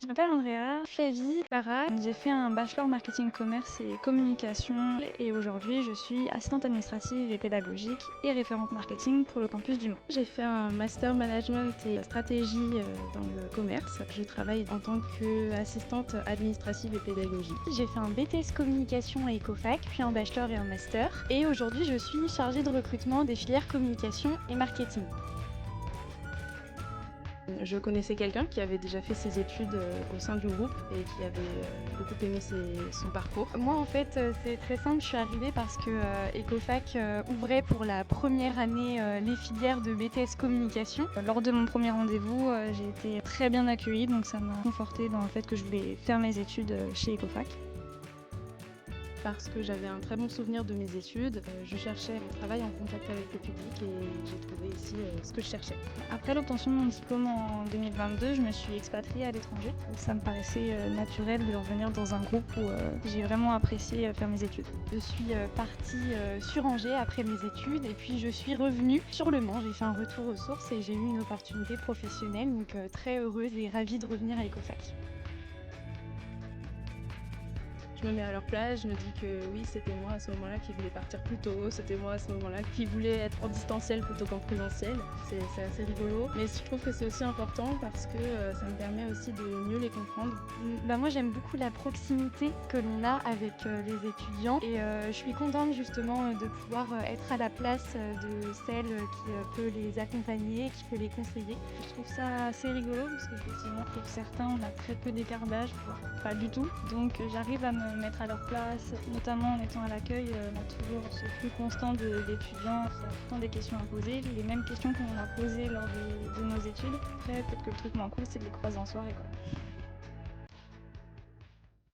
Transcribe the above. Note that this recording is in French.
Je m'appelle Andrea Flavie Clara. J'ai fait un bachelor marketing commerce et communication et aujourd'hui je suis assistante administrative et pédagogique et référente marketing pour le campus du Mans. J'ai fait un master management et stratégie dans le commerce. Je travaille en tant qu'assistante administrative et pédagogique. J'ai fait un BTS communication à Ecofac, puis un bachelor et un master. Et aujourd'hui, je suis chargée de recrutement des filières communication et marketing. Je connaissais quelqu'un qui avait déjà fait ses études au sein du groupe et qui avait beaucoup aimé son parcours. Moi, en fait, c'est très simple. Je suis arrivée parce que Ecofac ouvrait pour la première année les filières de BTS communication. Lors de mon premier rendez-vous, j'ai été très bien accueillie, donc ça m'a confortée dans le fait que je voulais faire mes études chez Ecofac. Parce que j'avais un très bon souvenir de mes études, je cherchais un travail en contact avec le public et j'ai trouvé ici ce que je cherchais. Après l'obtention de mon diplôme en 2022, je me suis expatriée à l'étranger. Ça me paraissait naturel de revenir dans un groupe où j'ai vraiment apprécié faire mes études. Je suis partie sur Angers après mes études et puis je suis revenue sur le Mans. J'ai fait un retour aux sources et j'ai eu une opportunité professionnelle, donc très heureuse et ravie de revenir à Ecofac. Je me mets à leur place, je me dis que oui, c'était moi à ce moment-là qui voulais partir plus tôt, c'était moi à ce moment-là qui voulais être en distanciel plutôt qu'en présentiel. C'est assez rigolo, mais je trouve que c'est aussi important parce que ça me permet aussi de mieux les comprendre. Moi j'aime beaucoup la proximité que l'on a avec les étudiants et je suis contente justement de pouvoir être à la place de celle qui peut les accompagner, qui peut les conseiller. Je trouve ça assez rigolo parce qu'effectivement pour certains on a très peu d'écart d'âge, voire pas du tout. Donc j'arrive à me mettre à leur place, notamment en étant à l'accueil, on a toujours ce flux constant d'étudiants qui ont tout le temps des questions à poser, les mêmes questions qu'on a posées lors de nos études. Après peut-être que le truc moins cool c'est de les croiser en soirée quoi.